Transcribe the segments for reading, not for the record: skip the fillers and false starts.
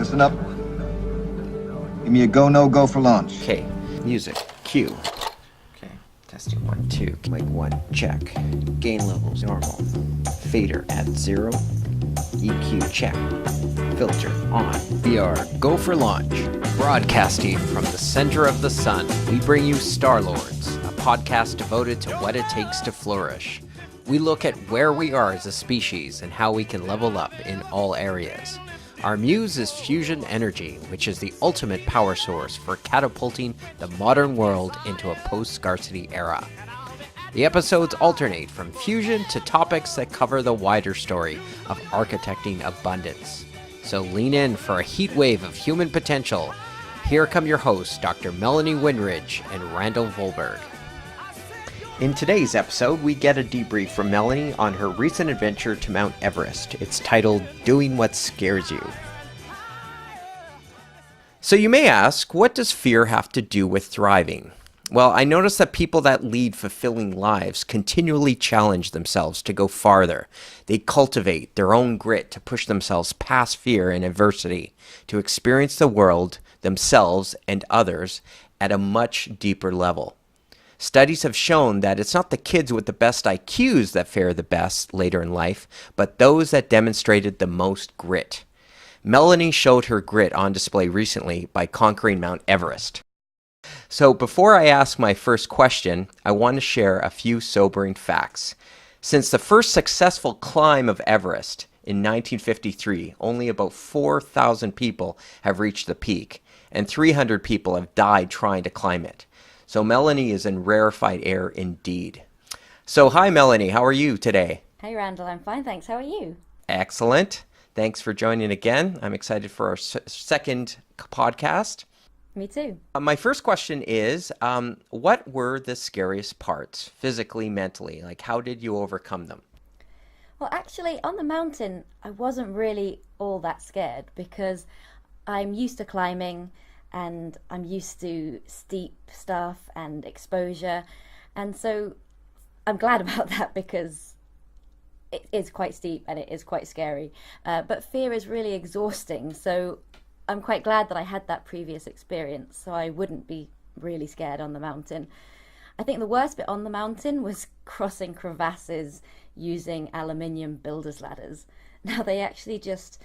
Listen up. Give me a go, no go for launch. Okay, music, cue. Okay, testing 1, 2. Mic 1, check. Gain levels, normal. Fader at 0. EQ, check. Filter, on. We are go for launch. Broadcasting from the center of the sun, we bring you Starlords, a podcast devoted to what it takes to flourish. We look at where we are as a species and how we can level up in all areas. Our muse is fusion energy, which is the ultimate power source for catapulting the modern world into a post-scarcity era. The episodes alternate from fusion to topics that cover the wider story of architecting abundance. So lean in for a heat wave of human potential. Here come your hosts, Dr. Melanie Winridge and Randall Volberg. In today's episode, we get a debrief from Melanie on her recent adventure to Mount Everest. It's titled, Doing What Scares You. So you may ask, what does fear have to do with thriving? Well, I notice that people that lead fulfilling lives continually challenge themselves to go farther. They cultivate their own grit to push themselves past fear and adversity, to experience the world, themselves, and others at a much deeper level. Studies have shown that it's not the kids with the best IQs that fare the best later in life, but those that demonstrated the most grit. Melanie showed her grit on display recently by conquering Mount Everest. So before I ask my first question, I want to share a few sobering facts. Since the first successful climb of Everest in 1953, only about 4,000 people have reached the peak, and 300 people have died trying to climb it. So Melanie is in rarefied air indeed. So hi Melanie, how are you today? Hey Randall, I'm fine, thanks. How are you? Excellent. Thanks for joining again. I'm excited for our second podcast. Me too. My first question is, what were the scariest parts, physically, mentally? Like, how did you overcome them? Well, actually, on the mountain, I wasn't really all that scared because I'm used to climbing and I'm used to steep stuff and exposure. And so I'm glad about that because it is quite steep and it is quite scary. But fear is really exhausting. So I'm quite glad that I had that previous experience so I wouldn't be really scared on the mountain. I think the worst bit on the mountain was crossing crevasses using aluminium builder's ladders. Now they actually just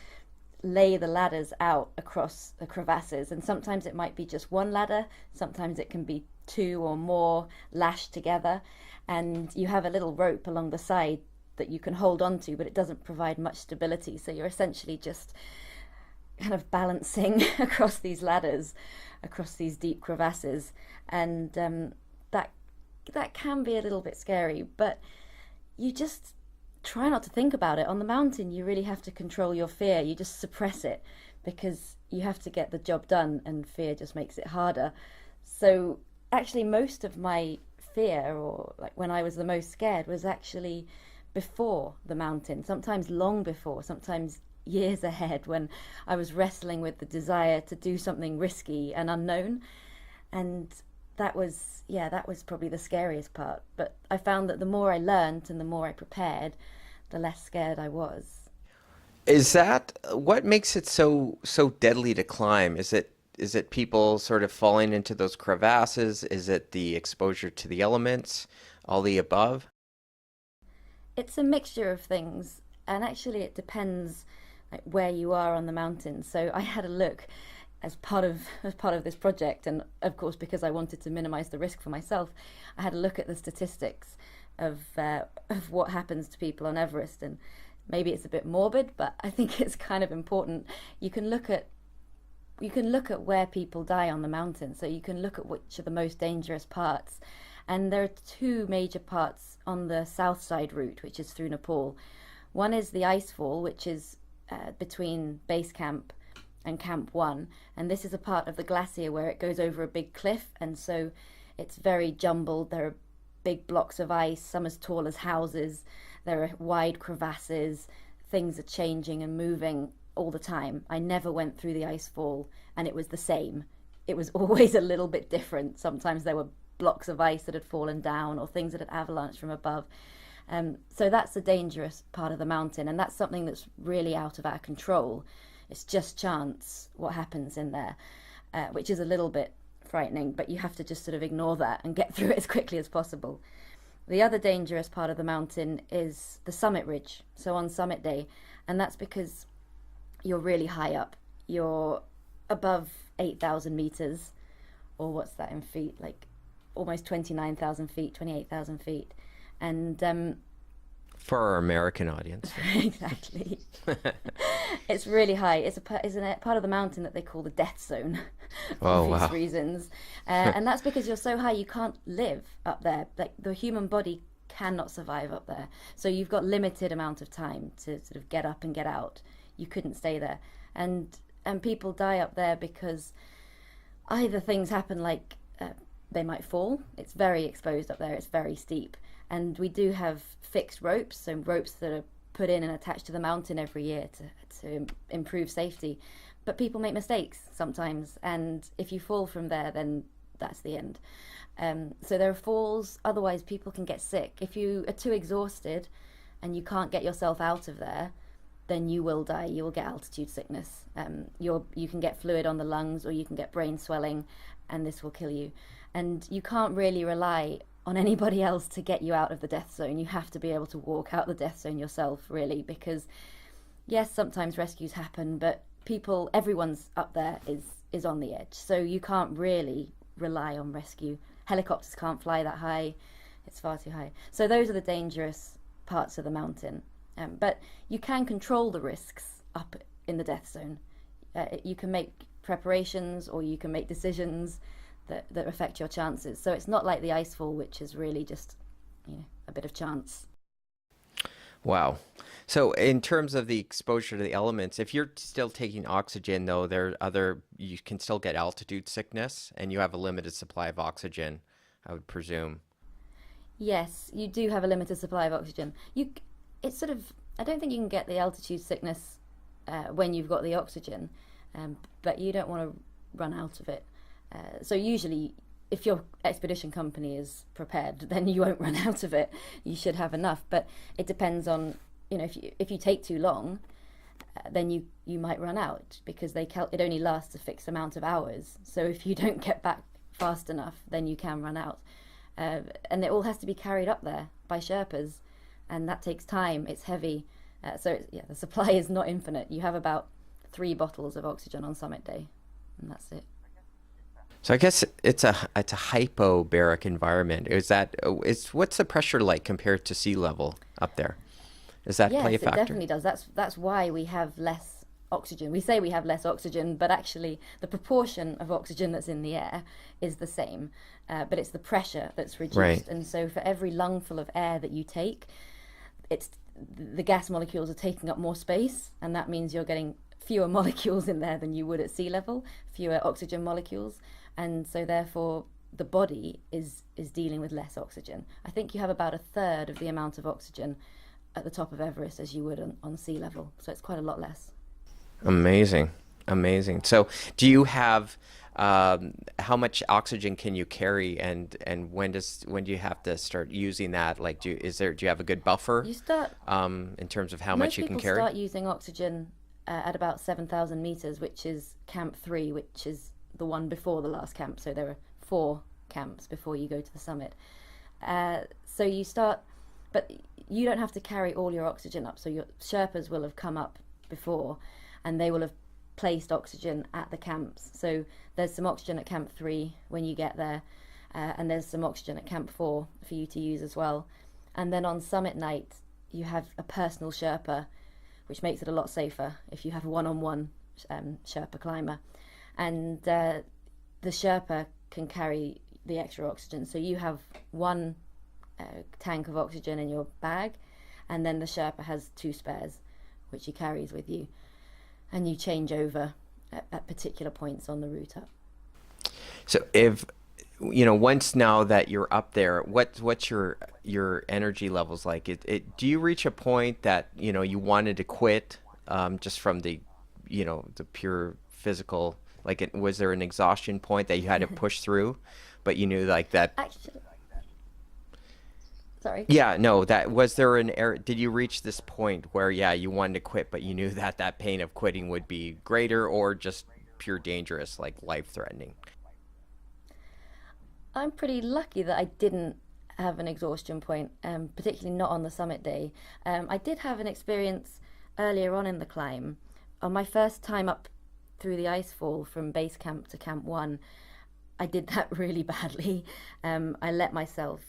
lay the ladders out across the crevasses, and sometimes it might be just one ladder, sometimes it can be two or more lashed together, and you have a little rope along the side that you can hold on to, but it doesn't provide much stability, so you're essentially just kind of balancing across these ladders, across these deep crevasses, and that can be a little bit scary, but you just try not to think about it. On the mountain, you really have to control your fear. You just suppress it because you have to get the job done, and fear just makes it harder. So actually most of my fear, or like when I was the most scared, was actually before the mountain, sometimes long before, sometimes years ahead, when I was wrestling with the desire to do something risky and unknown. And that was probably the scariest part. But I found that the more I learned and the more I prepared, the less scared I was. Is that what makes it so deadly to climb? Is it people sort of falling into those crevasses? Is it the exposure to the elements? All the above? It's a mixture of things, and actually it depends like where you are on the mountain. So I had a look as part of this project, and of course because I wanted to minimize the risk for myself, I had a look at the statistics of what happens to people on Everest. And maybe it's a bit morbid, but I think it's kind of important. You can look at where people die on the mountain, so you can look at which are the most dangerous parts. And there are two major parts on the south side route, which is through Nepal. One is the icefall, which is between base camp and Camp 1, and this is a part of the glacier where it goes over a big cliff, and so it's very jumbled. There are big blocks of ice, some as tall as houses, there are wide crevasses, things are changing and moving all the time. I never went through the icefall and it was the same. It was always a little bit different. Sometimes there were blocks of ice that had fallen down or things that had avalanched from above. So that's the dangerous part of the mountain, and that's something that's really out of our control. It's just chance what happens in there, which is a little bit frightening, but you have to just sort of ignore that and get through it as quickly as possible. The other dangerous part of the mountain is the summit ridge, so on summit day, and that's because you're really high up. You're above 8,000 meters, or what's that in feet? Like almost 29,000 feet, 28,000 feet. And For our American audience. exactly. It's really high. It's a part of the mountain that they call the death zone for Oh, obvious wow. reasons. And that's because you're so high you can't live up there. Like the human body cannot survive up there. So you've got limited amount of time to sort of get up and get out. You couldn't stay there. And people die up there because either things happen like they might fall. It's very exposed up there. It's very steep. And we do have fixed ropes, so ropes that are put in and attached to the mountain every year to improve safety. But people make mistakes sometimes, and if you fall from there, then that's the end. So there are falls, otherwise people can get sick. If you are too exhausted and you can't get yourself out of there, then you will die. You will get altitude sickness. You can get fluid on the lungs, or you can get brain swelling, and this will kill you. And you can't really rely on anybody else to get you out of the death zone. You have to be able to walk out the death zone yourself, really, because yes, sometimes rescues happen, but everyone's up there is on the edge. So you can't really rely on rescue. Helicopters can't fly that high. It's far too high. So those are the dangerous parts of the mountain. But you can control the risks up in the death zone. You can make preparations, or you can make decisions that affect your chances. So it's not like the icefall, which is really just a bit of chance. Wow. So in terms of the exposure to the elements, if you're still taking oxygen, though, you can still get altitude sickness, and you have a limited supply of oxygen, I would presume. Yes, you do have a limited supply of oxygen. I don't think you can get the altitude sickness when you've got the oxygen, but you don't want to run out of it. So usually, if your expedition company is prepared, then you won't run out of it. You should have enough, but it depends on, if you take too long, then you might run out, because it only lasts a fixed amount of hours. So if you don't get back fast enough, then you can run out. And it all has to be carried up there by Sherpas, and that takes time. It's heavy. The supply is not infinite. You have about 3 bottles of oxygen on summit day, and that's it. So I guess it's a hypobaric environment. What's the pressure like compared to sea level up there? Does that play a Yes, it factor? definitely does. That's why we have less oxygen. We say we have less oxygen, but actually the proportion of oxygen that's in the air is the same, but it's the pressure that's reduced. Right. And so for every lungful of air that you take, the gas molecules are taking up more space, and that means you're getting fewer molecules in there than you would at sea level, fewer oxygen molecules, and so therefore the body is dealing with less oxygen. I think you have about a third of the amount of oxygen at the top of Everest as you would on sea level, so it's quite a lot less. Amazing. So do you have how much oxygen can you carry, and when do you have to start using that? Like, do you have a good buffer in terms of how much you can carry? Most people start using oxygen at about 7,000 meters, which is Camp 3, which is the one before the last camp. So there are 4 camps before you go to the summit. So you start, but you don't have to carry all your oxygen up. So your Sherpas will have come up before, and they will have placed oxygen at the camps. So there's some oxygen at Camp 3 when you get there, and there's some oxygen at Camp 4 for you to use as well. And then on summit night, you have a personal Sherpa, which makes it a lot safer if you have a one-on-one Sherpa climber. And the Sherpa can carry the extra oxygen. So you have 1 tank of oxygen in your bag, and then the Sherpa has 2 spares, which he carries with you. And you change over at particular points on the route up. So if once now that you're up there, what's your energy levels like? Do you reach a point that you wanted to quit just from the the pure physical, like was there an exhaustion point that you had to push through, but you knew like that? Actually, Sorry. Yeah, no, that was there an error. Did you reach this point where, yeah, you wanted to quit, but you knew that that pain of quitting would be greater or just pure dangerous, like life-threatening? I'm pretty lucky that I didn't have an exhaustion point, particularly not on the summit day. I did have an experience earlier on in the climb. On my first time up through the ice fall from base camp to Camp 1, I did that really badly. I let myself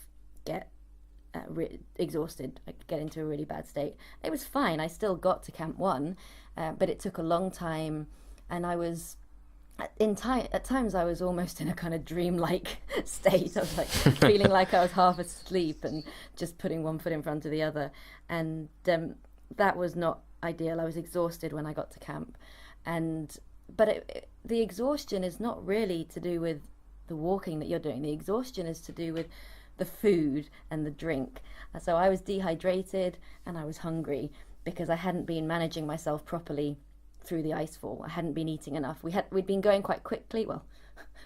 get exhausted, I get into a really bad state. It was fine. I still got to Camp 1, but it took a long time, and I was at times I was almost in a kind of dreamlike state. I was like feeling like I was half asleep and just putting one foot in front of the other, and that was not ideal. I was exhausted when I got to camp, and the exhaustion is not really to do with the walking that you're doing. The exhaustion is to do with the food and the drink. So I was dehydrated and I was hungry because I hadn't been managing myself properly through the icefall. I hadn't been eating enough. We'd been going quite quickly. Well,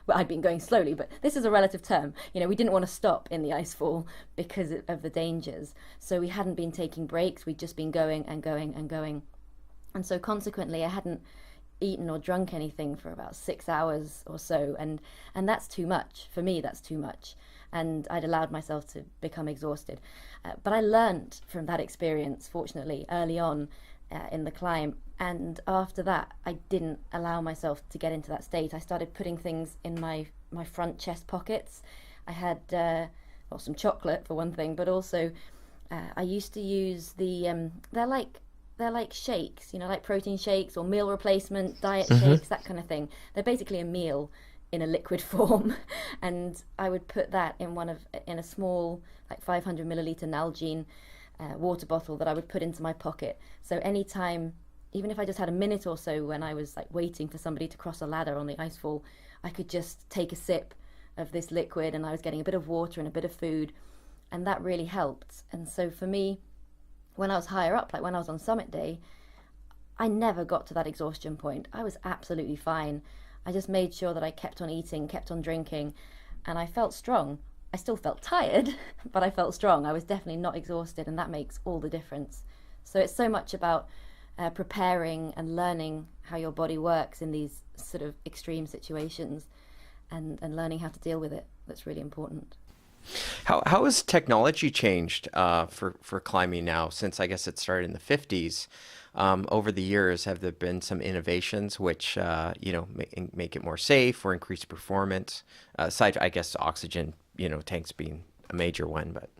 I'd been going slowly, but this is a relative term. We didn't want to stop in the icefall because of the dangers. So we hadn't been taking breaks. We'd just been going and going and going. And so consequently, I hadn't eaten or drunk anything for about 6 hours or so. And that's too much. For me, that's too much. And I'd allowed myself to become exhausted. But I learned from that experience, fortunately, early on in the climb. And after that, I didn't allow myself to get into that state. I started putting things in my front chest pockets. I had some chocolate for one thing, but also I used to use they're like shakes, like protein shakes or meal replacement, diet shakes, that kind of thing. They're basically a meal in a liquid form, and I would put that in a small, like 500 milliliter Nalgene water bottle that I would put into my pocket. So anytime, even if I just had a minute or so when I was like waiting for somebody to cross a ladder on the icefall, I could just take a sip of this liquid, and I was getting a bit of water and a bit of food, and that really helped. And so for me, when I was higher up, like when I was on summit day, I never got to that exhaustion point. I was absolutely fine. I just made sure that I kept on eating, kept on drinking, and I felt strong. I still felt tired, but I felt strong. I was definitely not exhausted, and that makes all the difference. So it's so much about preparing and learning how your body works in these sort of extreme situations, and learning how to deal with it. That's really important. How has technology changed for climbing now? Since I guess it started in the 50s. Over the years, have there been some innovations which make it more safe or increase performance? Aside, I guess, oxygen, tanks being a major one, but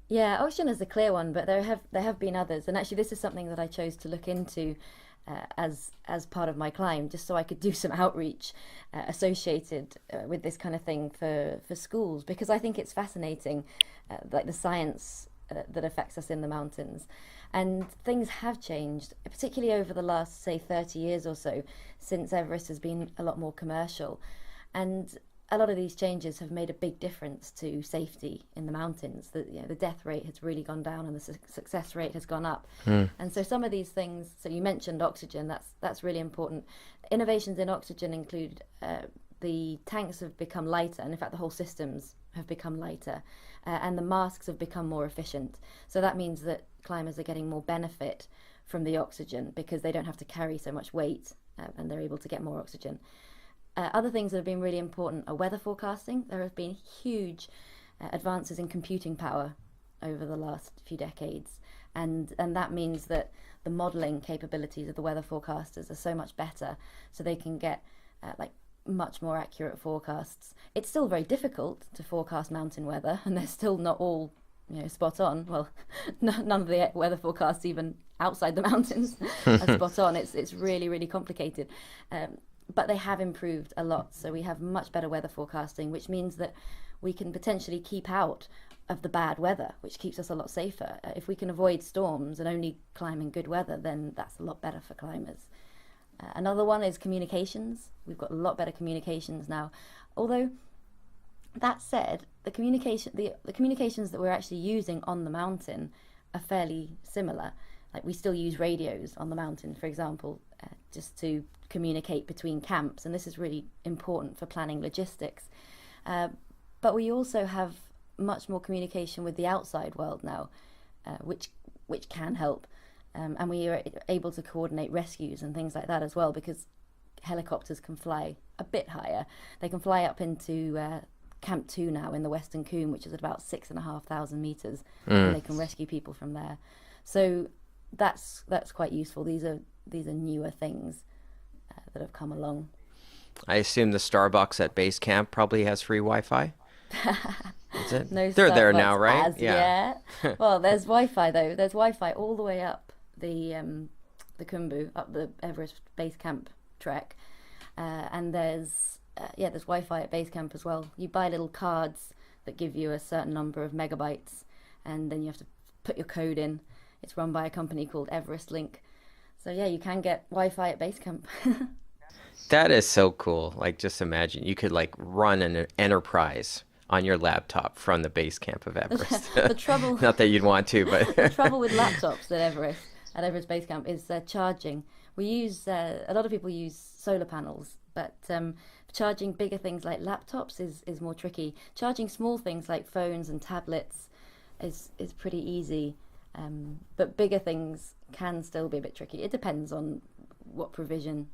Yeah, oxygen is the clear one, but there have been others, and actually this is something that I chose to look into as part of my climb, just so I could do some outreach associated with this kind of thing for schools, because I think it's fascinating, like the science that affects us in the mountains. And things have changed, particularly over the last, say, 30 years or so, since Everest has been a lot more commercial. And a lot of these changes have made a big difference to safety in the mountains. The death rate has really gone down, and the success rate has gone up. And so some of these things, so you mentioned oxygen, that's really important. Innovations in oxygen include the tanks have become lighter, and in fact the whole systems have become lighter, and the masks have become more efficient. So that means that climbers are getting more benefit from the oxygen because they don't have to carry so much weight, and they're able to get more oxygen. Other things that have been really important are weather forecasting. There have been huge advances in computing power over the last few decades, and that means that the modelling capabilities of the weather forecasters are so much better, so they can get much more accurate forecasts. It's still very difficult to forecast mountain weather, and they're still not all spot on. Well, none of the weather forecasts, even outside the mountains, are spot on. It's really, really complicated. But they have improved a lot. So we have much better weather forecasting, which means that we can potentially keep out of the bad weather, which keeps us a lot safer. If we can avoid storms and only climb in good weather, then that's a lot better for climbers. Another one is communications. We've got a lot better communications now. Although, that said, the communications that we're actually using on the mountain are fairly similar. Like, we still use radios on the mountain, for example, just to communicate between camps, and this is really important for planning logistics. But we also have much more communication with the outside world now, which can help. And we are able to coordinate rescues and things like that as well, because helicopters can fly a bit higher. They can fly up into Camp 2 now in the Western Cwm, which is at about 6,500 meters, and they can rescue people from there. So that's quite useful. These are newer things that have come along. I assume the Starbucks at base camp probably has free Wi-Fi. Is it? No, they're there Starbucks now, right? Yeah. Well, there's Wi-Fi though. There's Wi-Fi all the way up the Khumbu, up the Everest base camp trek, and there's Wi-Fi at base camp as well. You buy little cards that give you a certain number of megabytes, and then you have to put your code in. It's run by a company called Everest Link. So yeah, you can get Wi-Fi at base camp. That is so cool. Like, just imagine you could like run an enterprise on your laptop from the base camp of Everest. The trouble, not that you'd want to, but the trouble with laptops at Everest base camp is charging. We use a lot of people use solar panels, but charging bigger things like laptops is more tricky. Charging small things like phones and tablets is pretty easy, but bigger things can still be a bit tricky. It depends on what provision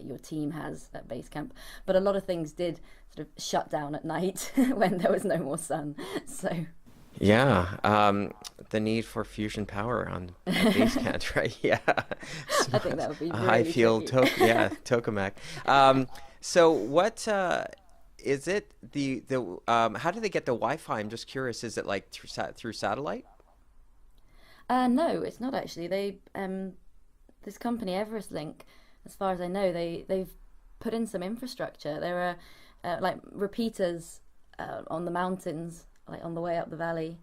your team has at base camp, but a lot of things did sort of shut down at night when there was no more sun. So yeah, the need for fusion power on base camp, right? Yeah, I think that would be really high field tokamak. So what is it? The how do they get the Wi-Fi? I'm just curious. Is it like through satellite? No, it's not actually. They this company Everest Link, as far as I know, they've put in some infrastructure. There are like repeaters on the mountains, like on the way up the valley.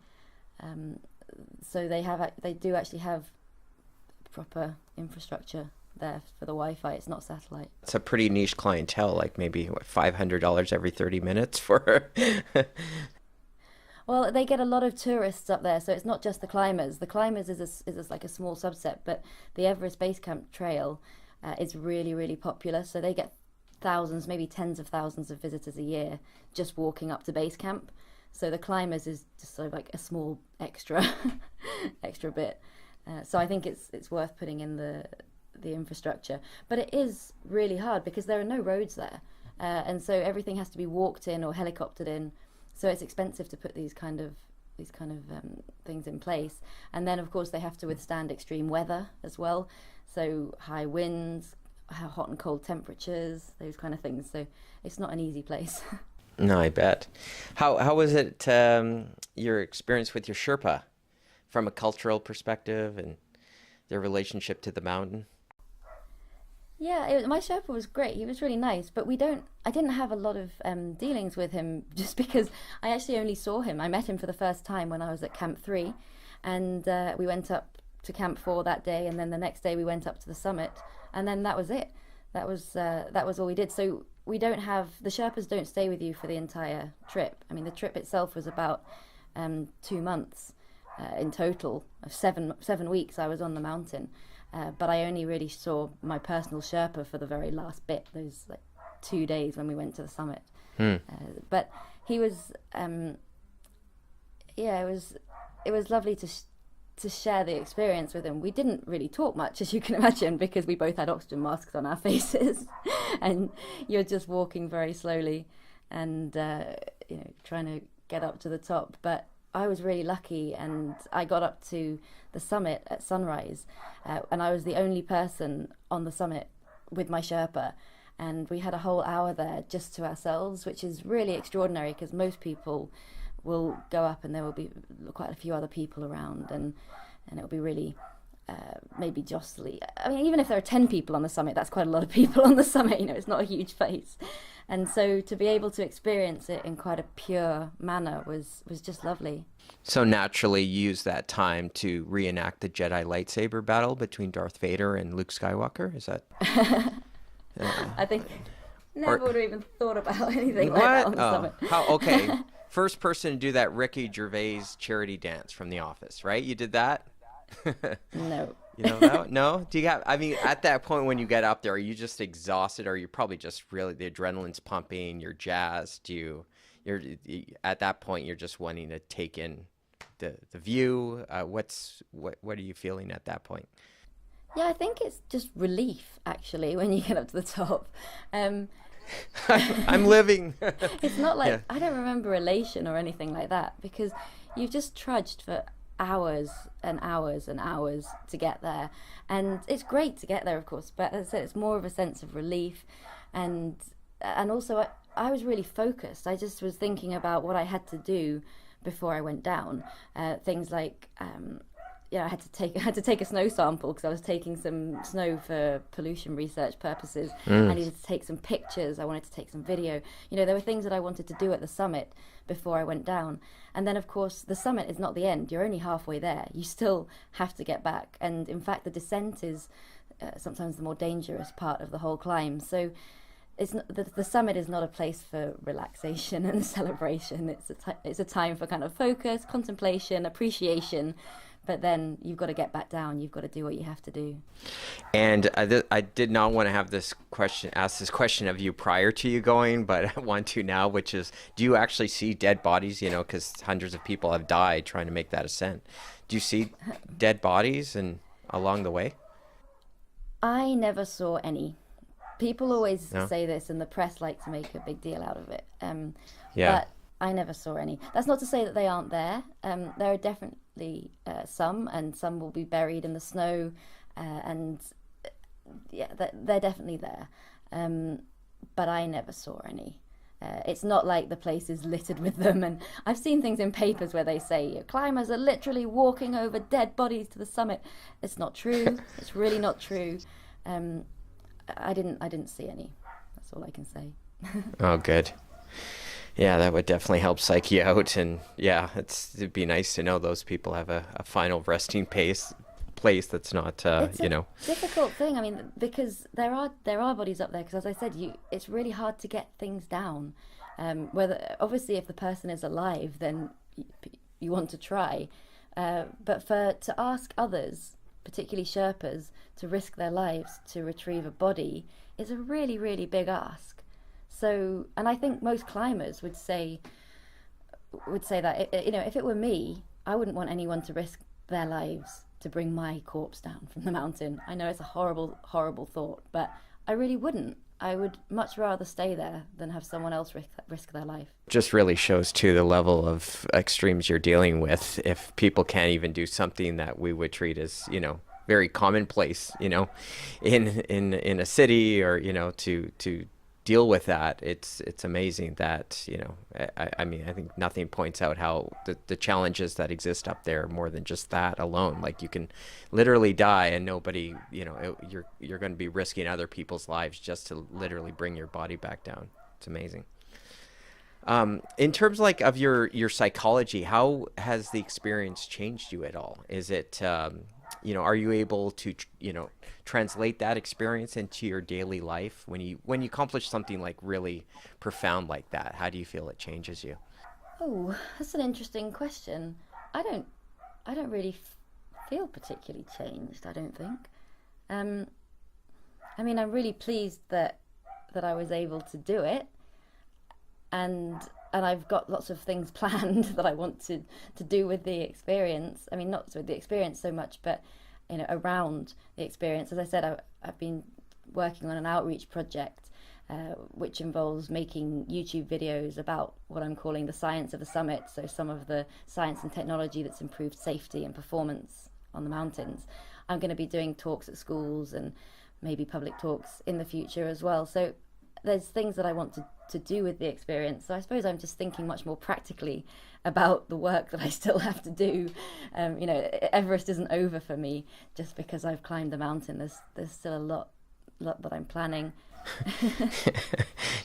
So they do actually have proper infrastructure there for the Wi-Fi. It's not satellite. It's a pretty niche clientele, like maybe $500 every 30 minutes for. Well, they get a lot of tourists up there, so it's not just the climbers. The climbers is like a small subset, but the Everest Base Camp Trail is really, really popular. So they get thousands, maybe tens of thousands of visitors a year just walking up to base camp. So the climbers is just sort of like a small extra bit. So I think it's worth putting in the infrastructure. But it is really hard because there are no roads there, and so everything has to be walked in or helicoptered in. So it's expensive to put these kind of things in place. And then of course they have to withstand extreme weather as well. So high winds, hot and cold temperatures, those kind of things. So it's not an easy place. No, I bet. How was it, your experience with your Sherpa from a cultural perspective and their relationship to the mountain? Yeah, my Sherpa was great. He was really nice, but I didn't have a lot of dealings with him just because I actually only saw him. I met him for the first time when I was at Camp 3, and we went up to Camp 4 that day, and then the next day we went up to the summit, and then that was it. That was all we did. So the Sherpas don't stay with you for the entire trip. I mean, the trip itself was about 2 months in total. 7 weeks I was on the mountain. But I only really saw my personal Sherpa for the very last bit, those like 2 days when we went to the summit. But he was, it was lovely to share the experience with him. We didn't really talk much, as you can imagine, because we both had oxygen masks on our faces, and you're just walking very slowly and trying to get up to the top. But I was really lucky, and I got up to the summit at sunrise, and I was the only person on the summit with my Sherpa, and we had a whole hour there just to ourselves, which is really extraordinary because most people will go up and there will be quite a few other people around, and it'll be really maybe jostly. I mean, even if there are 10 people on the summit, that's quite a lot of people on the summit. It's not a huge place. And so to be able to experience it in quite a pure manner was just lovely. So naturally use that time to reenact the Jedi lightsaber battle between Darth Vader and Luke Skywalker? Is that... I think never would have even thought about anything like that on the summit. Okay. First person to do that Ricky Gervais charity dance from The Office, right? You did that? No. You know that? No? Do you have, I mean, at that point when you get up there, are you just exhausted, or you're probably just really, the adrenaline's pumping, you're jazzed, you at that point you're just wanting to take in the view. What are you feeling at that point? Yeah, I think it's just relief actually when you get up to the top. Um, I'm living. it's not like Yeah. I don't remember elation or anything like that because you've just trudged for hours and hours and hours to get there, and it's great to get there, of course. But as I said, it's more of a sense of relief, and also I was really focused. I just was thinking about what I had to do before I went down. Things like I had to take a snow sample because I was taking some snow for pollution research purposes. I needed to take some pictures. I wanted to take some video. There were things that I wanted to do at the summit before I went down. And then, of course, the summit is not the end. You're only halfway there. You still have to get back. And in fact, the descent is sometimes the more dangerous part of the whole climb. So it's not, the summit is not a place for relaxation and celebration. It's a time for kind of focus, contemplation, appreciation. But then you've got to get back down. You've got to do what you have to do. And I did not want to have ask this question of you prior to you going, but I want to now, which is, do you actually see dead bodies? Because hundreds of people have died trying to make that ascent. Do you see dead bodies along the way? I never saw any. People always No? say this, and the press like to make a big deal out of it. Yeah. But I never saw any. That's not to say that they aren't there. There are definitely some, and some will be buried in the snow, and yeah, they're definitely there. But I never saw any. It's not like the place is littered with them. And I've seen things in papers where they say climbers are literally walking over dead bodies to the summit. It's not true. It's really not true. I didn't see any. That's all I can say. Oh, good. Yeah, that would definitely help psych you out. And yeah, it'd be nice to know those people have a final resting place that's not, It's a difficult thing. I mean, because there are bodies up there. Because as I said, it's really hard to get things down. Whether obviously if the person is alive, then you want to try. But to ask others, particularly Sherpas, to risk their lives to retrieve a body is a really, really big ask. So, and I think most climbers would say that if it were me, I wouldn't want anyone to risk their lives to bring my corpse down from the mountain. I know it's a horrible, horrible thought, but I really wouldn't. I would much rather stay there than have someone else risk their life. Just really shows too the level of extremes you're dealing with. If people can't even do something that we would treat as, very commonplace, in a city or, to deal with that, it's amazing that I mean, I think nothing points out how the challenges that exist up there more than just that alone. Like you can literally die and nobody, you're going to be risking other people's lives just to literally bring your body back down. It's amazing. In terms of your psychology, how has the experience changed you at all? Is it are you able to translate that experience into your daily life when you accomplish something like really profound like that? How do you feel it changes you? Oh, that's an interesting question. I don't really feel particularly changed, I don't think. I mean, I'm really pleased that I was able to do it, and I've got lots of things planned that I want to do with the experience. I mean, not with the experience so much, but around the experience. As I said, I've been working on an outreach project which involves making YouTube videos about what I'm calling the science of the summit. So some of the science and technology that's improved safety and performance on the mountains. I'm going to be doing talks at schools and maybe public talks in the future as well. So there's things that I want to do with the experience. So I suppose I'm just thinking much more practically about the work that I still have to do. Everest isn't over for me just because I've climbed the mountain. There's still a lot that I'm planning.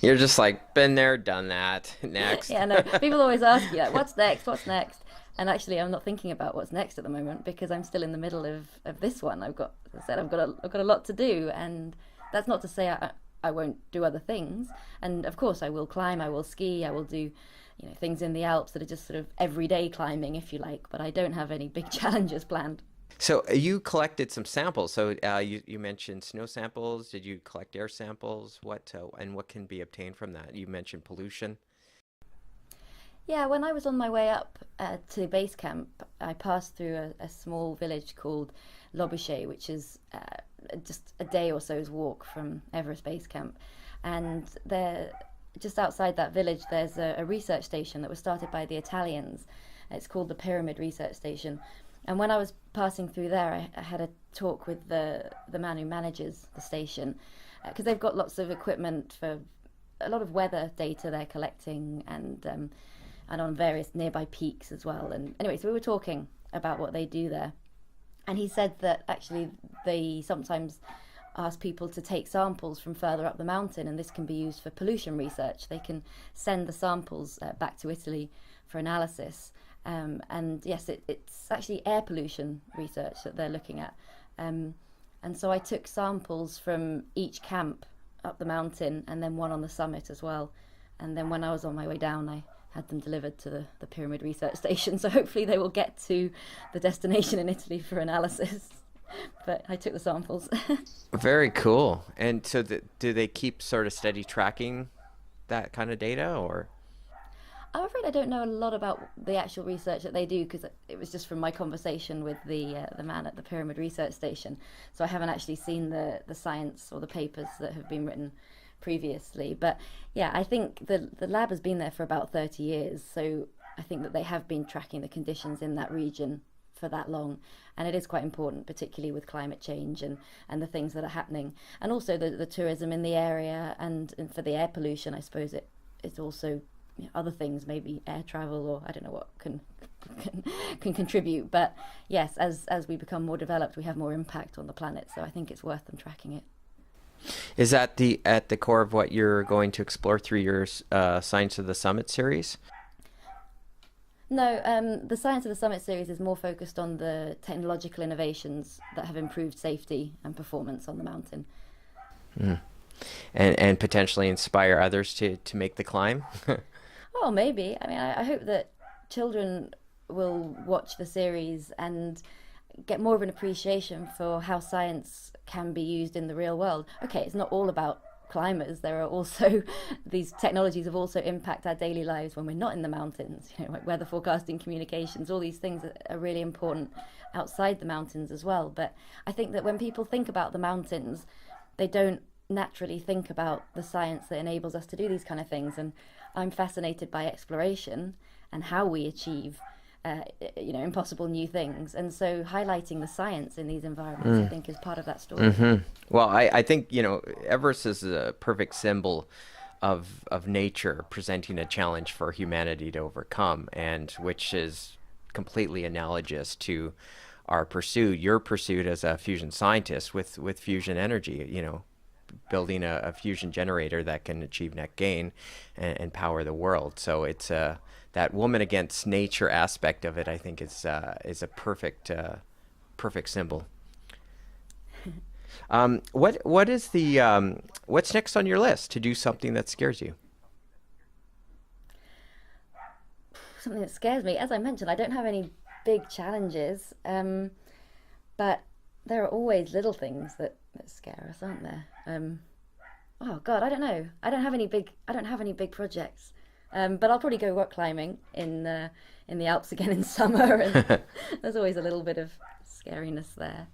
You're just like, been there, done that, next. Yeah, no, people always ask you, like, what's next? And actually, I'm not thinking about what's next at the moment because I'm still in the middle of this one. I've got a lot to do, and that's not to say I won't do other things. And of course, I will climb, I will ski, I will do things in the Alps that are just sort of everyday climbing, if you like. But I don't have any big challenges planned. So you collected some samples. So you mentioned snow samples. Did you collect air samples? What can be obtained from that? You mentioned pollution. Yeah, when I was on my way up to base camp, I passed through a small village called Lobuche, which is just a day or so's walk from Everest Base Camp. And there, just outside that village, there's a research station that was started by the Italians. It's called the Pyramid Research Station. And when I was passing through there, I had a talk with the man who manages the station, because they've got lots of equipment for a lot of weather data they're collecting, and on various nearby peaks as well. And anyway, so we were talking about what they do there. And he said that actually they sometimes ask people to take samples from further up the mountain, and this can be used for pollution research. They can send the samples back to Italy for analysis. And yes, it's actually air pollution research that they're looking at. And so I took samples from each camp up the mountain, and then one on the summit as well. And then when I was on my way down, I had them delivered to the Pyramid Research Station. So hopefully they will get to the destination in Italy for analysis. But I took the samples. Very cool. And so do they keep sort of steady tracking that kind of data, or? I'm afraid I don't know a lot about the actual research that they do, because it was just from my conversation with the man at the Pyramid Research Station. So I haven't actually seen the science or the papers that have been written previously. But yeah, I think the lab has been there for about 30 years. So I think that they have been tracking the conditions in that region for that long. And it is quite important, particularly with climate change and the things that are happening. And also the tourism in the area, and for the air pollution, I suppose it's also other things, maybe air travel, or I don't know what can contribute. But yes, as we become more developed, we have more impact on the planet. So I think it's worth them tracking it. Is that at the core of what you're going to explore through your Science of the Summit series? No, the Science of the Summit series is more focused on the technological innovations that have improved safety and performance on the mountain. Mm. And potentially inspire others to make the climb? Oh, maybe. I mean, I hope that children will watch the series and get more of an appreciation for how science can be used in the real world. Okay, it's not all about climbers. There are also, these technologies have also impacted our daily lives when we're not in the mountains, like weather forecasting, communications, all these things are really important outside the mountains as well. But I think that when people think about the mountains, they don't naturally think about the science that enables us to do these kind of things. And I'm fascinated by exploration and how we achieve impossible new things, and so highlighting the science in these environments I think is part of that story. Mm-hmm. Well, I think Everest is a perfect symbol of nature presenting a challenge for humanity to overcome, and which is completely analogous to your pursuit as a fusion scientist with fusion energy, building a fusion generator that can achieve net gain and power the world. So it's that woman against nature aspect of it, I think, is a perfect symbol. What is what's next on your list to do something that scares you? Something that scares me, as I mentioned, I don't have any big challenges, but there are always little things that scare us, aren't there? Oh God, I don't know. I don't have any big projects. But I'll probably go rock climbing in the Alps again in summer, and there's always a little bit of scariness there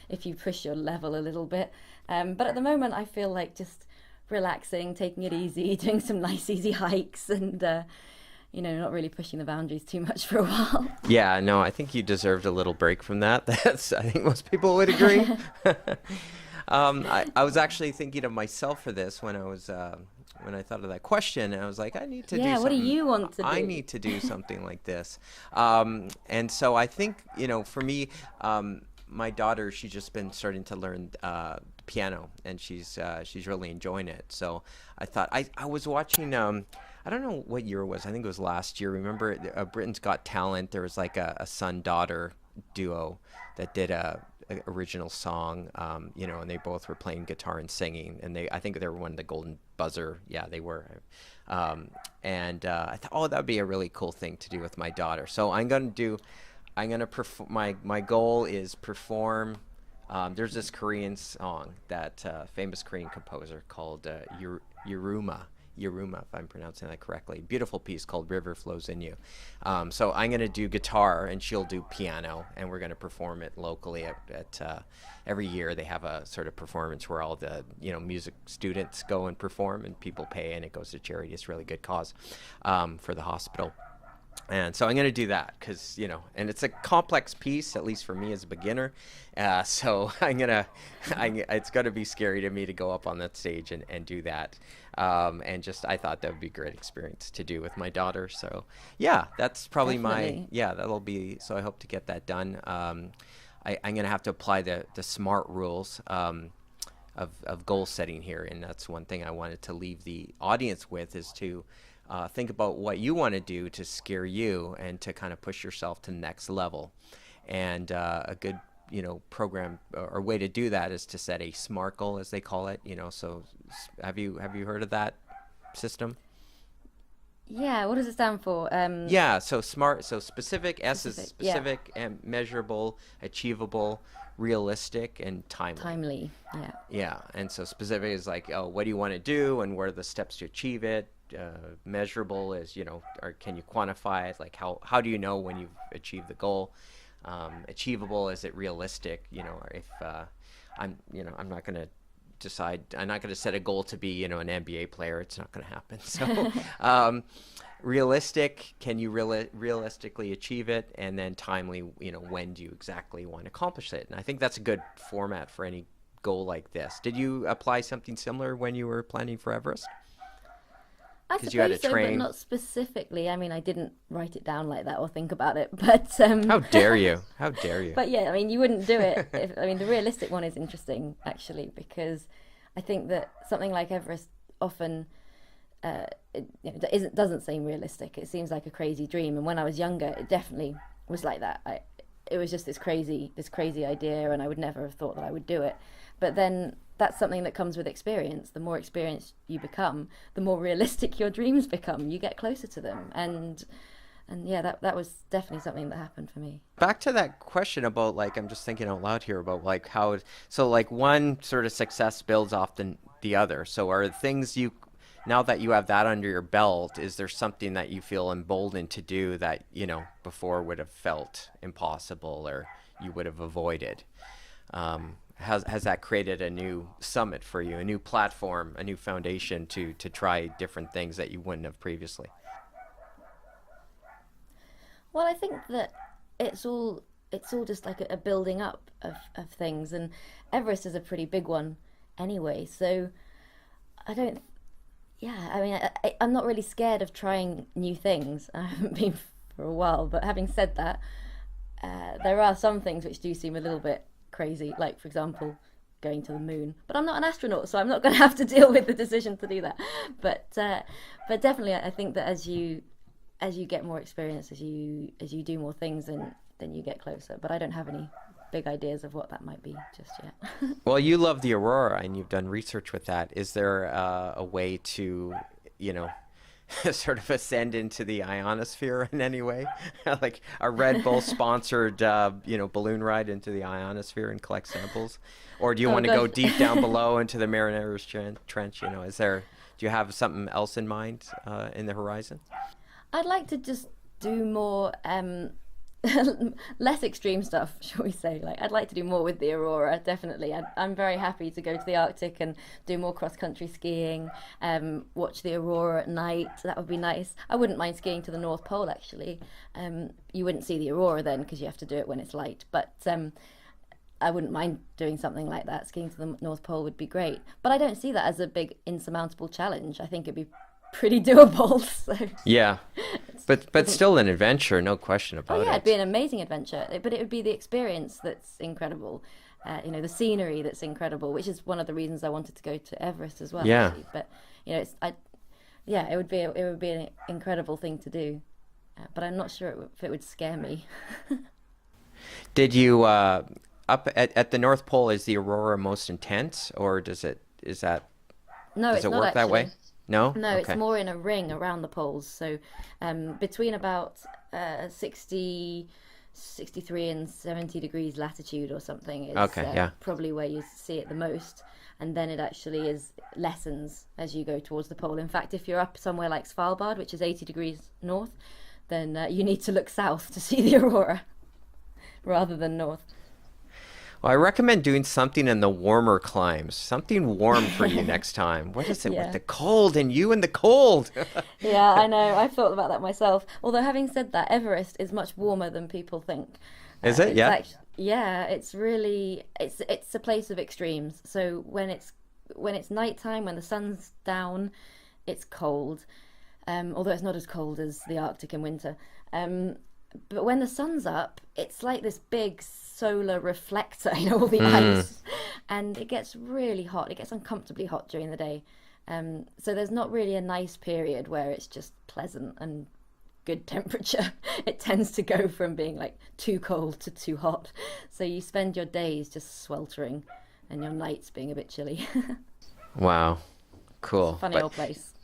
if you push your level a little bit. But at the moment, I feel like just relaxing, taking it easy, doing some nice easy hikes, and not really pushing the boundaries too much for a while. Yeah, no, I think you deserved a little break from that. I think most people would agree. I was actually thinking of myself for this when I thought of that question, and I was like, I need to do something. Yeah, what do you want to do? I need to do something like this. And so I think, for me, my daughter, she's just been starting to learn piano, and she's really enjoying it. So I thought, I was watching, I don't know what year it was. I think it was last year. Remember Britain's Got Talent? There was like a son-daughter duo that did a original song, and they both were playing guitar and singing, and I think they were won the Golden Buzzer. Yeah, they were. I thought, that would be a really cool thing to do with my daughter. So I'm gonna perform. My goal is perform. There's this Korean song that famous Korean composer called Yuruma, Yaruma, if I'm pronouncing that correctly. Beautiful piece called River Flows in You. So I'm going to do guitar and she'll do piano, and we're going to perform it locally at every year they have a sort of performance where all the music students go and perform, and people pay, and it goes to charity. It's a really good cause for the hospital. And so I'm going to do that because, and it's a complex piece, at least for me as a beginner. So it's going to be scary to me to go up on that stage and do that. And just, I thought that would be a great experience to do with my daughter. So yeah, that's probably that'll be, so I hope to get that done. I'm going to have to apply the SMART rules of goal setting here. And that's one thing I wanted to leave the audience with, is to think about what you want to do to scare you and to kind of push yourself to the next level. And a good program or way to do that is to set a SMART goal, as they call it. So have you heard of that system? Yeah, what does it stand for? So SMART, so specific, S is specific, and measurable, achievable, realistic, and timely. Yeah, and so specific is like, oh, what do you want to do and what are the steps to achieve it? Measurable is, or can you quantify it? Like how do you know when you've achieved the goal? Achievable, is it realistic? If I'm not going to decide, I'm not going to set a goal to be, an NBA player. It's not going to happen. So, realistic, can you realistically achieve it? And then timely, when do you exactly want to accomplish it? And I think that's a good format for any goal like this. Did you apply something similar when you were planning for Everest? I suppose so, but not specifically. I mean, I didn't write it down like that or think about it, but... How dare you? How dare you? But yeah, I mean, you wouldn't do it. The realistic one is interesting, actually, because I think that something like Everest often doesn't seem realistic. It seems like a crazy dream. And when I was younger, it definitely was like that. It was just this crazy idea, and I would never have thought that I would do it. But then that's something that comes with experience. The more experienced you become, the more realistic your dreams become. You get closer to them. And yeah, that was definitely something that happened for me. Back to that question about, like, I'm just thinking out loud here about like how, so like one sort of success builds off the other. So are things now that you have that under your belt, is there something that you feel emboldened to do that, before would have felt impossible or you would have avoided? Has that created a new summit for you, a new platform, a new foundation to try different things that you wouldn't have previously? Well, I think that it's all just like a building up of things, and Everest is a pretty big one anyway. So I'm not really scared of trying new things. I haven't been for a while, but having said that, there are some things which do seem a little bit crazy, like, for example, going to the moon. But I'm not an astronaut, so I'm not going to have to deal with the decision to do that. But definitely, I think that as you get more experience, as you do more things, then you get closer. But I don't have any big ideas of what that might be just yet. Well, you love the aurora, and you've done research with that. Is there a way to, sort of ascend into the ionosphere in any way? Like a Red Bull sponsored, balloon ride into the ionosphere and collect samples? Or do you want to go deep down below into the Marianer's Trench? Do you have something else in mind in the horizon? I'd like to just do more less extreme stuff, shall we say. Like, I'd like to do more with the aurora, definitely. I'm very happy to go to the Arctic and do more cross-country skiing, watch the aurora at night. That would be nice. I wouldn't mind skiing to the North Pole, actually. You wouldn't see the aurora then because you have to do it when it's light, but I wouldn't mind doing something like that. Skiing to the North Pole would be great. But I don't see that as a big insurmountable challenge. I think it'd be pretty doable. So. Yeah. But still an adventure, no question about it. Oh yeah, it'd be an amazing adventure. But it would be the experience that's incredible. The scenery that's incredible, which is one of the reasons I wanted to go to Everest as well. Yeah. Actually. But it would be an incredible thing to do. But I'm not sure if it would scare me. Did you up at the North Pole, is the aurora most intense, or does it work that way? No, okay. It's more in a ring around the poles. So between about 60 63 and 70 degrees latitude or something is probably where you see it the most. And then it actually lessens as you go towards the pole. In fact, if you're up somewhere like Svalbard, which is 80 degrees north, then you need to look south to see the aurora rather than north. Well, I recommend doing something in the warmer climes, something warm for you next time. What is it with the cold and you and the cold? Yeah, I know. I've thought about that myself. Although having said that, Everest is much warmer than people think. Is it? Yeah. It's really it's a place of extremes. So when it's nighttime, when the sun's down, it's cold. Although it's not as cold as the Arctic in winter. But when the sun's up, it's like this big solar reflector, all the ice, and it gets really hot. It gets uncomfortably hot during the day. So there's not really a nice period where it's just pleasant and good temperature. It tends to go from being like too cold to too hot. So you spend your days just sweltering and your nights being a bit chilly. Wow. Cool. Funny old place.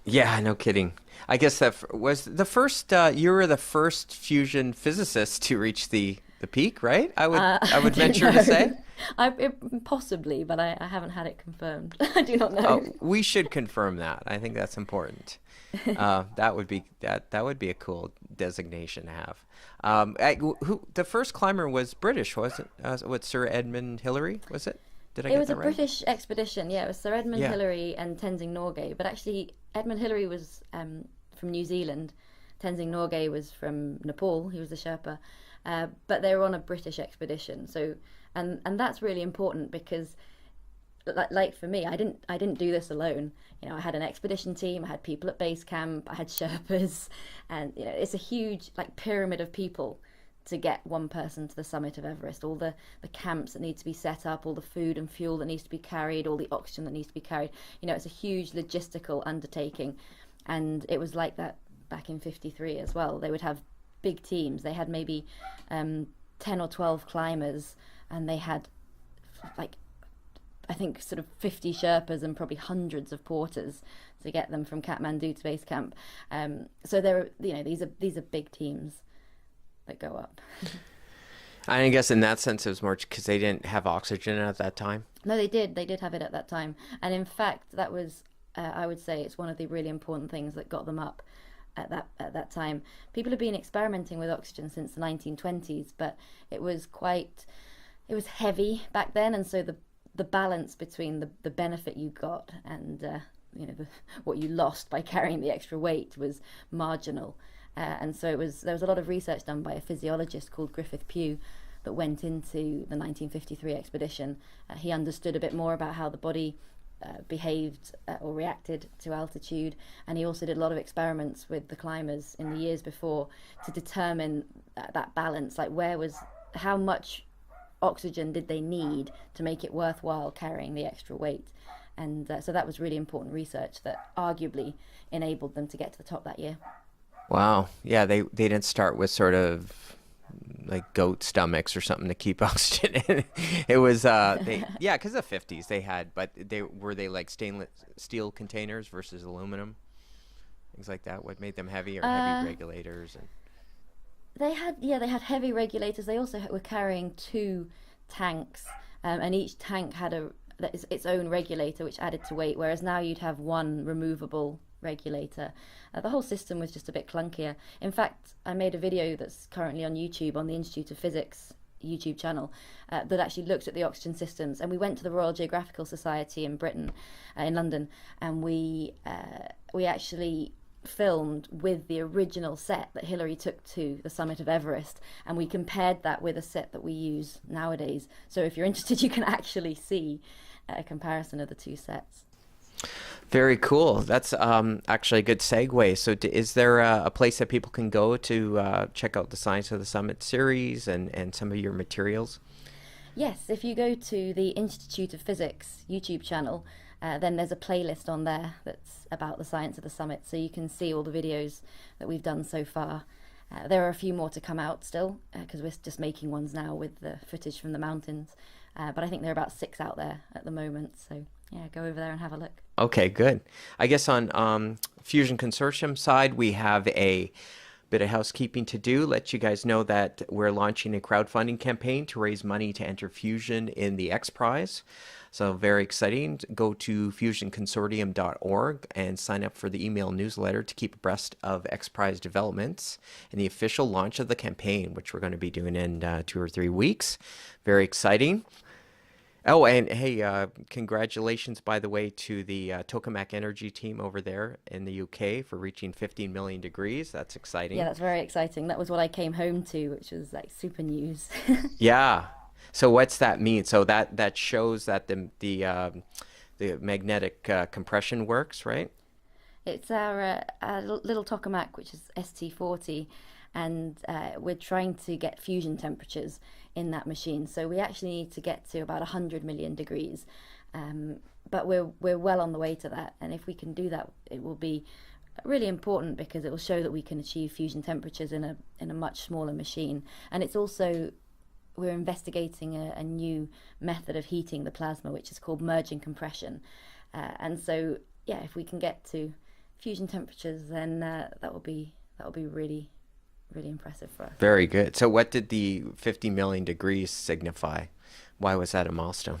Yeah, no kidding. I guess that was the first, you were the first fusion physicist to reach the peak, right? I would venture to say. Possibly, but I haven't had it confirmed. I do not know. Oh, we should confirm that. I think that's important. That would be a cool designation to have. The first climber was British, was it? What, Sir Edmund Hillary, was it? Did I get that right? It was a British expedition. Yeah, it was Sir Edmund Hillary and Tenzing Norgay. But actually, Edmund Hillary was from New Zealand. Tenzing Norgay was from Nepal. He was a Sherpa. But they were on a British expedition. So, and that's really important because, like for me, I didn't do this alone. I had an expedition team. I had people at base camp. I had Sherpas, and it's a huge pyramid of people to get one person to the summit of Everest. All the camps that need to be set up, all the food and fuel that needs to be carried, all the oxygen that needs to be carried. It's a huge logistical undertaking, and it was like that back in '53 as well. They would have big teams. They had maybe 10 or 12 climbers, and they had I think sort of 50 Sherpas and probably hundreds of porters to get them from Kathmandu to base camp. So there, these are big teams that go up. I guess in that sense it was more because they didn't have oxygen at that time. No, they did have it at that time, and in fact that was I would say it's one of the really important things that got them up at that time. People have been experimenting with oxygen since the 1920s, but it was heavy back then, and so the balance between the benefit you got and what you lost by carrying the extra weight was marginal. And so there was a lot of research done by a physiologist called Griffith Pugh that went into the 1953 expedition. He understood a bit more about how the body behaved or reacted to altitude, and he also did a lot of experiments with the climbers in the years before to determine that balance, how much oxygen did they need to make it worthwhile carrying the extra weight. And so that was really important research that arguably enabled them to get to the top that year. Wow. Yeah, they didn't start with sort of like goat stomachs or something to keep oxygen in. It was because the 50s they had, but were they like stainless steel containers versus aluminum, things like that? What made them heavy, or heavy regulators? And they had heavy regulators. They also were carrying 2 tanks, and each tank had its own regulator, which added to weight. Whereas now you'd have one removable regulator. The whole system was just a bit clunkier. In fact, I made a video that's currently on YouTube on the Institute of Physics YouTube channel that actually looked at the oxygen systems, and we went to the Royal Geographical Society in Britain, in London, and we actually filmed with the original set that Hillary took to the summit of Everest, and we compared that with a set that we use nowadays. So if you're interested, you can actually see a comparison of the 2 sets. Very cool. That's actually a good segue. So is there a place that people can go to check out the Science of the Summit series and some of your materials? Yes, if you go to the Institute of Physics YouTube channel, then there's a playlist on there that's about the Science of the Summit, so you can see all the videos that we've done so far. There are a few more to come out still, because we're just making ones now with the footage from the mountains. But I think there are about 6 out there at the moment, so yeah, go over there and have a look. Okay, good. I guess on Fusion Consortium side, we have a Bit of housekeeping to do. Let you guys know that we're launching a crowdfunding campaign to raise money to enter Fusion in the X Prize. So very exciting. Go to fusionconsortium.org and sign up for the email newsletter to keep abreast of X Prize developments and the official launch of the campaign, which we're going to be doing in 2 or 3 weeks. Very exciting. Oh, and hey, congratulations, by the way, to the Tokamak Energy team over there in the UK for reaching 15 million degrees. That's exciting. Yeah, that's very exciting. That was what I came home to, which was like super news. Yeah. So what's that mean? So that shows that the magnetic compression works, right? It's our little tokamak, which is ST40, and we're trying to get fusion temperatures in that machine. So we actually need to get to about 100 million degrees, but we're well on the way to that. And if we can do that, it will be really important because it will show that we can achieve fusion temperatures in a much smaller machine. And it's also, we're investigating a new method of heating the plasma, which is called merging compression. And so, yeah, if we can get to fusion temperatures, then that will be really, really impressive for us. Very good. So what did the 50 million degrees signify? Why was that a milestone?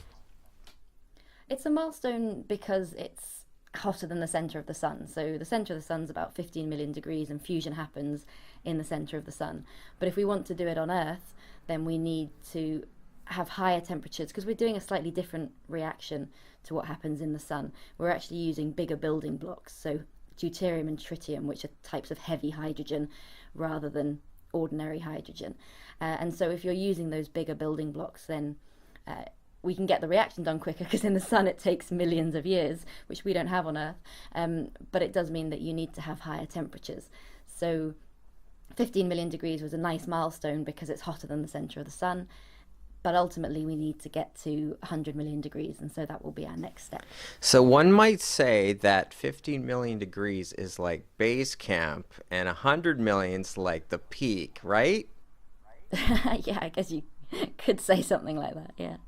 It's a milestone because it's hotter than the center of the sun. So the center of the sun's about 15 million degrees and fusion happens in the center of the sun. But if we want to do it on Earth, then we need to have higher temperatures because we're doing a slightly different reaction to what happens in the sun. We're actually using bigger building blocks, so deuterium and tritium, which are types of heavy hydrogen rather than ordinary hydrogen. And so if you're using those bigger building blocks, then we can get the reaction done quicker because in the sun it takes millions of years, which we don't have on Earth. But it does mean that you need to have higher temperatures. So 15 million degrees was a nice milestone because it's hotter than the center of the sun. But ultimately, we need to get to 100 million degrees, and so that will be our next step. So one might say that 15 million degrees is like base camp, and 100 million's like the peak, right? Yeah, I guess you could say something like that, yeah.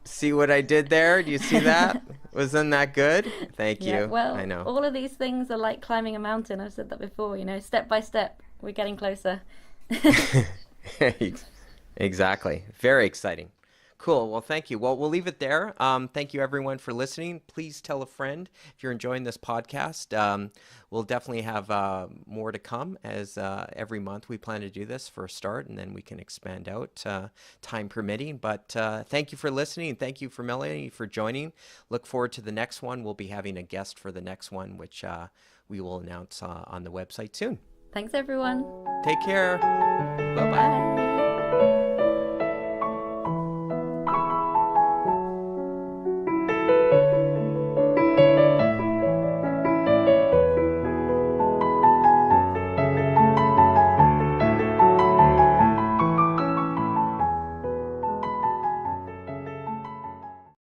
See what I did there? Do you see that? Wasn't that good? Thank you. Well, I know. All of these things are like climbing a mountain. I've said that before, step by step, we're getting closer. Exactly. Very exciting. Cool. Well, thank you. Well, we'll leave it there. Thank you, everyone, for listening. Please tell a friend if you're enjoying this podcast. We'll definitely have more to come as every month we plan to do this for a start, and then we can expand out time permitting. But thank you for listening. Thank you for Melanie for joining. Look forward to the next one. We'll be having a guest for the next one, which we will announce on the website soon. Thanks, everyone. Take care. Bye-bye. Bye.